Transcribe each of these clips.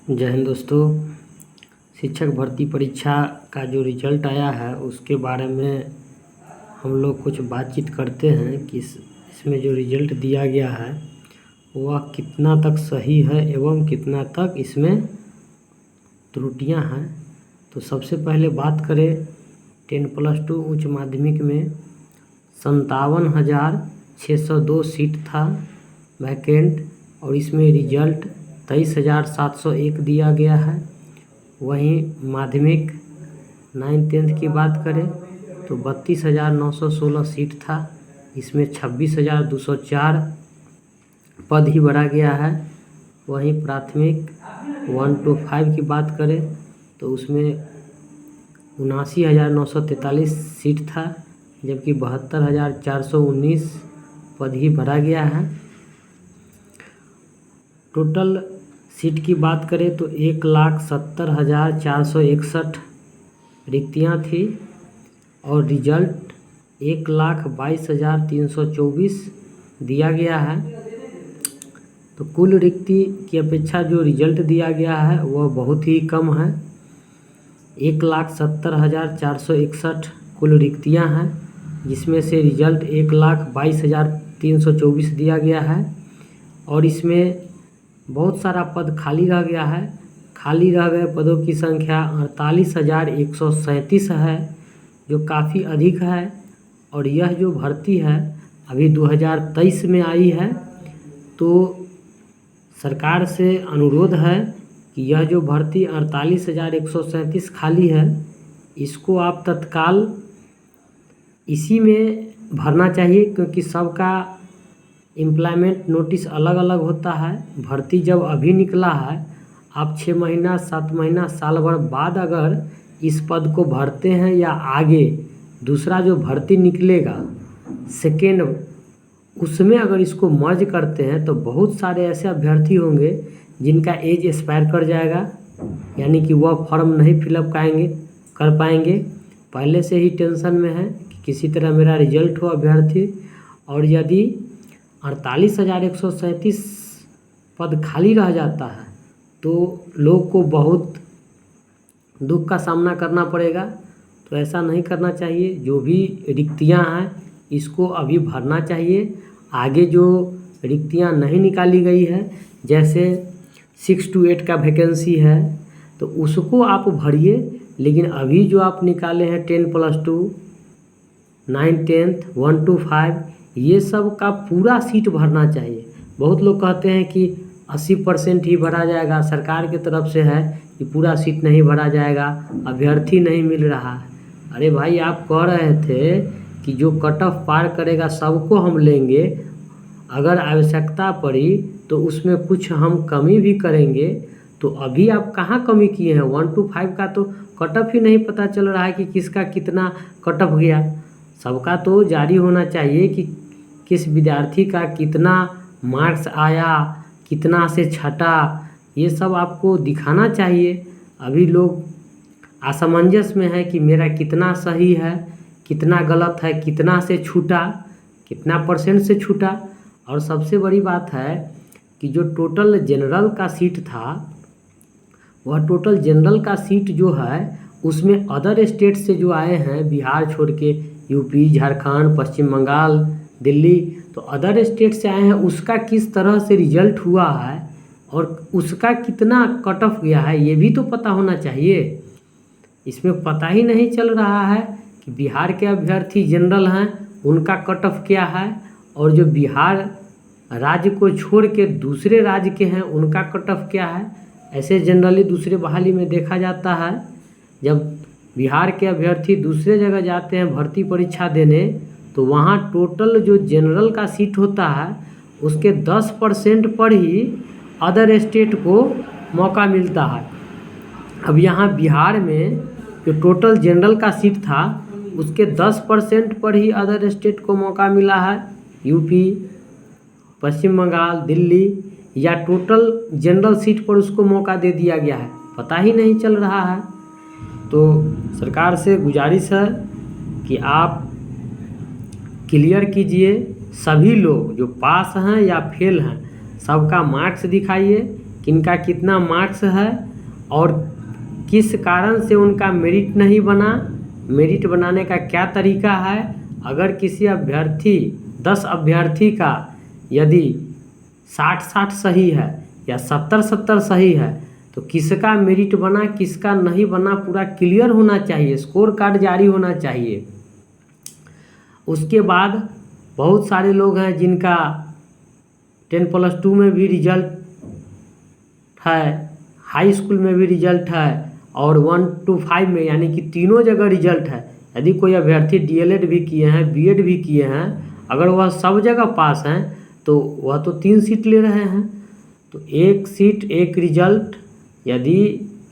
जय हिंद दोस्तों। शिक्षक भर्ती परीक्षा का जो रिजल्ट आया है उसके बारे में हम लोग कुछ बातचीत करते हैं कि इसमें जो रिजल्ट दिया गया है वह कितना तक सही है एवं कितना तक इसमें त्रुटियां हैं। तो सबसे पहले बात करें 10+2 उच्च माध्यमिक में 57,602 सीट था वैकेंट और इसमें रिजल्ट 23,701 दिया गया है। वहीं माध्यमिक 9th-10th की बात करें तो 32,916 सीट था, इसमें 26,204 पद ही भरा गया है। वहीं प्राथमिक 1 to 5 की बात करें तो उसमें 79,943 सीट था, जबकि 72,419 पद ही भरा गया है। टोटल सीट की बात करें तो 1,70,461 रिक्तियाँ थी और रिजल्ट 1,22,324 दिया गया है। तो कुल रिक्ति की अपेक्षा जो रिजल्ट दिया गया है वह बहुत ही कम है। 1,70,461 कुल रिक्तियाँ हैं, जिसमें से रिजल्ट 1,22,324 दिया गया है और इसमें बहुत सारा पद खाली रह गया है। खाली रह गए पदों की संख्या 48,137 है, जो काफ़ी अधिक है। और यह जो भर्ती है अभी 2023 में आई है, तो सरकार से अनुरोध है कि यह जो भर्ती 48,137 खाली है इसको आप तत्काल इसी में भरना चाहिए, क्योंकि सबका एम्प्लॉयमेंट नोटिस अलग अलग होता है। भर्ती जब अभी निकला है, आप 6 महीना 7 महीना साल भर बाद अगर इस पद को भरते हैं या आगे दूसरा जो भर्ती निकलेगा सेकेंड, उसमें अगर इसको मर्ज करते हैं तो बहुत सारे ऐसे अभ्यर्थी होंगे जिनका एज एक्सपायर कर जाएगा, यानी कि वह फॉर्म नहीं फिलअप कर पाएंगे। पहले से ही टेंशन में है कि किसी तरह मेरा रिजल्ट हो अभ्यर्थी। और यदि 48,137 पद खाली रह जाता है तो लोग को बहुत दुख का सामना करना पड़ेगा। तो ऐसा नहीं करना चाहिए। जो भी रिक्तियां हैं इसको अभी भरना चाहिए। आगे जो रिक्तियां नहीं निकाली गई है, जैसे 6 to 8 का वैकेंसी है, तो उसको आप भरिए। लेकिन अभी जो आप निकाले हैं 10+2, 9th-10th, 1 to 5, ये सब का पूरा सीट भरना चाहिए। बहुत लोग कहते हैं कि 80% ही भरा जाएगा, सरकार की तरफ से है कि पूरा सीट नहीं भरा जाएगा, अभ्यर्थी नहीं मिल रहा है। अरे भाई, आप कह रहे थे कि जो कट ऑफ पार करेगा सबको हम लेंगे, अगर आवश्यकता पड़ी तो उसमें कुछ हम कमी भी करेंगे। तो अभी आप कहाँ कमी किए हैं? 1 to 5 का तो कट ऑफ ही नहीं पता चल रहा है कि किसका कितना कट ऑफ गया। सबका तो जारी होना चाहिए कि किस विद्यार्थी का कितना मार्क्स आया, कितना से छटा, ये सब आपको दिखाना चाहिए। अभी लोग असमंजस में है कि मेरा कितना सही है, कितना गलत है, कितना से छूटा, कितना % से छूटा। और सबसे बड़ी बात है कि जो टोटल जनरल का सीट था, वह टोटल जनरल का सीट जो है उसमें अदर स्टेट से जो आए हैं, बिहार छोड़ के यूपी, झारखंड, पश्चिम बंगाल, दिल्ली, तो अदर स्टेट से आए हैं, उसका किस तरह से रिजल्ट हुआ है और उसका कितना कट ऑफ गया है ये भी तो पता होना चाहिए। इसमें पता ही नहीं चल रहा है कि बिहार के अभ्यर्थी जनरल हैं, उनका कट ऑफ क्या है, और जो बिहार राज्य को छोड़ के दूसरे राज्य के हैं उनका कट ऑफ क्या है। ऐसे जनरली दूसरे बहाली में देखा जाता है, जब बिहार के अभ्यर्थी दूसरे जगह जाते हैं भर्ती परीक्षा देने, तो वहाँ टोटल जो जनरल का सीट होता है उसके 10% पर ही अदर स्टेट को मौका मिलता है। अब यहाँ बिहार में जो टोटल जनरल का सीट था उसके 10% पर ही अदर स्टेट को मौका मिला है, यूपी, पश्चिम बंगाल, दिल्ली, या टोटल जनरल सीट पर उसको मौका दे दिया गया है, पता ही नहीं चल रहा है। तो सरकार से गुजारिश है कि आप क्लियर कीजिए, सभी लोग जो पास हैं या फेल हैं सबका मार्क्स दिखाइए, किनका कितना मार्क्स है और किस कारण से उनका मेरिट नहीं बना, मेरिट बनाने का क्या तरीका है। अगर किसी अभ्यर्थी 10 अभ्यर्थी का यदि 60-60 सही है या 70-70 सही है तो किसका मेरिट बना किसका नहीं बना पूरा क्लियर होना चाहिए, स्कोर कार्ड जारी होना चाहिए। उसके बाद बहुत सारे लोग हैं जिनका 10+2 में भी रिजल्ट है, हाई स्कूल में भी रिजल्ट है और 1 to 5 में यानी कि तीनों जगह रिजल्ट है। यदि कोई अभ्यर्थी DLED भी किए हैं, BEd भी किए हैं, अगर वह सब जगह पास हैं तो वह तो 3 सीट ले रहे हैं। तो 1 सीट 1 रिजल्ट, यदि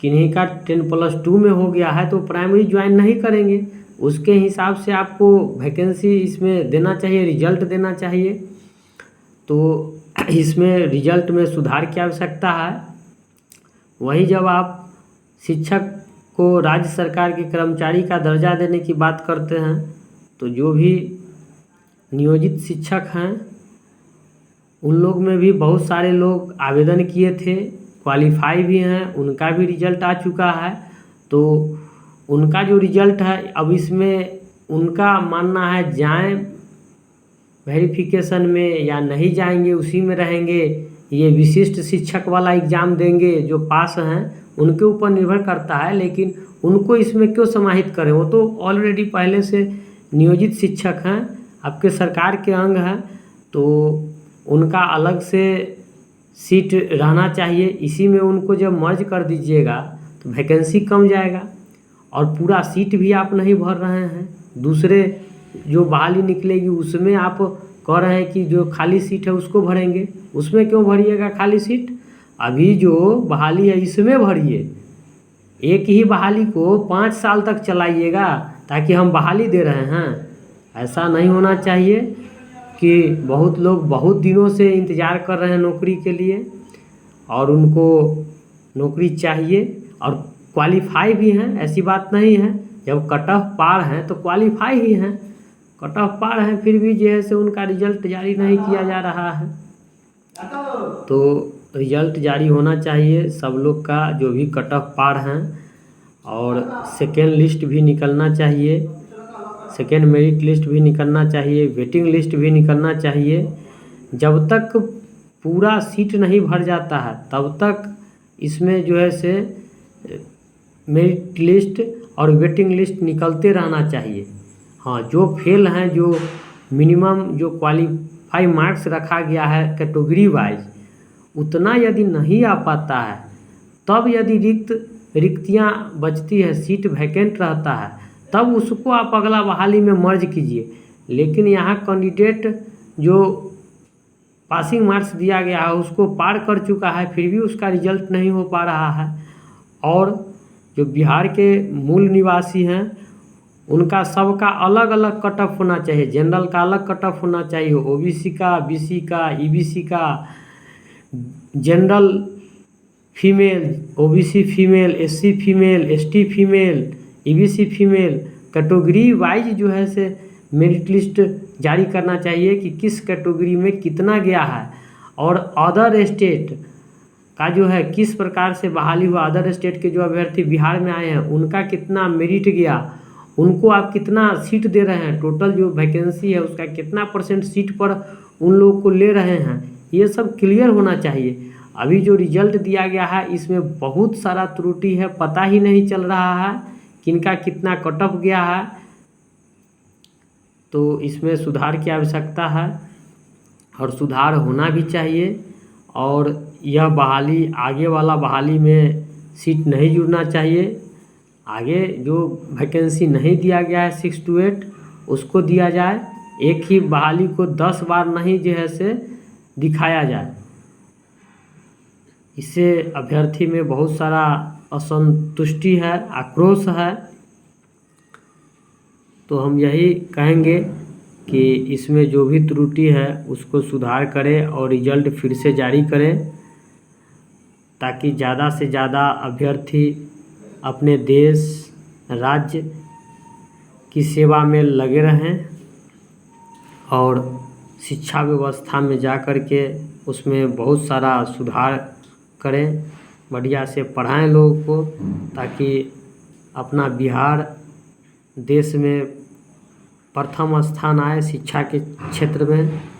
किन्हीं का 10+2 में हो गया है तो प्राइमरी ज्वाइन नहीं करेंगे, उसके हिसाब से आपको वैकेंसी इसमें देना चाहिए, रिजल्ट देना चाहिए। तो इसमें रिजल्ट में सुधार की आवश्यकता है। वहीं जब आप शिक्षक को राज्य सरकार के कर्मचारी का दर्जा देने की बात करते हैं तो जो भी नियोजित शिक्षक हैं उन लोग में भी बहुत सारे लोग आवेदन किए थे, क्वालिफाई भी हैं, उनका भी रिजल्ट आ चुका है। तो उनका जो रिजल्ट है अब इसमें उनका मानना है जाएं वेरिफिकेशन में या नहीं जाएंगे, उसी में रहेंगे, ये विशिष्ट शिक्षक वाला एग्ज़ाम देंगे, जो पास हैं उनके ऊपर निर्भर करता है। लेकिन उनको इसमें क्यों समाहित करें, वो तो ऑलरेडी पहले से नियोजित शिक्षक हैं, आपके सरकार के अंग हैं, तो उनका अलग से सीट रहना चाहिए। इसी में उनको जब मर्ज कर दीजिएगा तो वैकेंसी कम जाएगा और पूरा सीट भी आप नहीं भर रहे हैं। दूसरे जो बहाली निकलेगी उसमें आप कह रहे हैं कि जो खाली सीट है उसको भरेंगे, उसमें क्यों भरिएगा खाली सीट। अभी जो बहाली है इसमें भरिए, एक ही बहाली को 5 साल तक चलाइएगा ताकि हम बहाली दे रहे हैं। ऐसा नहीं होना चाहिए कि बहुत लोग बहुत दिनों से इंतज़ार कर रहे हैं नौकरी के लिए और उनको नौकरी चाहिए और क्वालिफाई भी हैं, ऐसी बात नहीं है। जब कट ऑफ पार हैं तो क्वालिफाई ही हैं, कट ऑफ पार हैं फिर भी जैसे उनका रिजल्ट जारी नहीं किया जा रहा है। तो रिजल्ट जारी होना चाहिए सब लोग का जो भी कट ऑफ पार हैं, और सेकेंड लिस्ट भी निकलना चाहिए, सेकेंड मेरिट लिस्ट भी निकलना चाहिए, वेटिंग लिस्ट भी निकलना चाहिए। जब तक पूरा सीट नहीं भर जाता है तब तक इसमें जो है से मेरिट लिस्ट और वेटिंग लिस्ट निकलते रहना चाहिए। हाँ, जो फेल हैं, जो मिनिमम जो क्वालिफाई मार्क्स रखा गया है कैटेगरी वाइज, उतना यदि नहीं आ पाता है तब यदि रिक्तियाँ बचती है, सीट वैकेंट रहता है, तब उसको आप अगला बहाली में मर्ज कीजिए। लेकिन यहाँ कैंडिडेट जो पासिंग मार्क्स दिया गया है उसको पार कर चुका है फिर भी उसका रिजल्ट नहीं हो पा रहा है। और जो बिहार के मूल निवासी हैं उनका सबका अलग अलग कट ऑफ होना चाहिए, जनरल का अलग कट ऑफ होना चाहिए, OBC का, BC का, EBC का, general female, OBC female, SC female, ST female, EBC female, category wise जो है से मेरिट लिस्ट जारी करना चाहिए कि किस कैटेगरी में कितना गया है। और अदर स्टेट का जो है किस प्रकार से बहाली हुआ, अदर स्टेट के जो अभ्यर्थी बिहार में आए हैं उनका कितना मेरिट गया, उनको आप कितना सीट दे रहे हैं, टोटल जो वैकेंसी है उसका कितना % सीट पर उन लोगों को ले रहे हैं, ये सब क्लियर होना चाहिए। अभी जो रिजल्ट दिया गया है इसमें बहुत सारा त्रुटि है, पता ही नहीं चल रहा है किनका कितना कट ऑफ गया है। तो इसमें सुधार की आवश्यकता है और सुधार होना भी चाहिए। और यह बहाली आगे वाला बहाली में सीट नहीं जुड़ना चाहिए। आगे जो वैकेंसी नहीं दिया गया है 6 to 8 उसको दिया जाए, एक ही बहाली को 10 बार नहीं जो है से दिखाया जाए। इससे अभ्यर्थी में बहुत सारा असंतुष्टि है, आक्रोश है। तो हम यही कहेंगे कि इसमें जो भी त्रुटि है उसको सुधार करें और रिजल्ट फिर से जारी करें ताकि ज़्यादा से ज़्यादा अभ्यर्थी अपने देश राज्य की सेवा में लगे रहें और शिक्षा व्यवस्था में जा कर के उसमें बहुत सारा सुधार करें, बढ़िया से पढ़ाएं लोगों को, ताकि अपना बिहार देश में प्रथम स्थान आए शिक्षा के क्षेत्र में।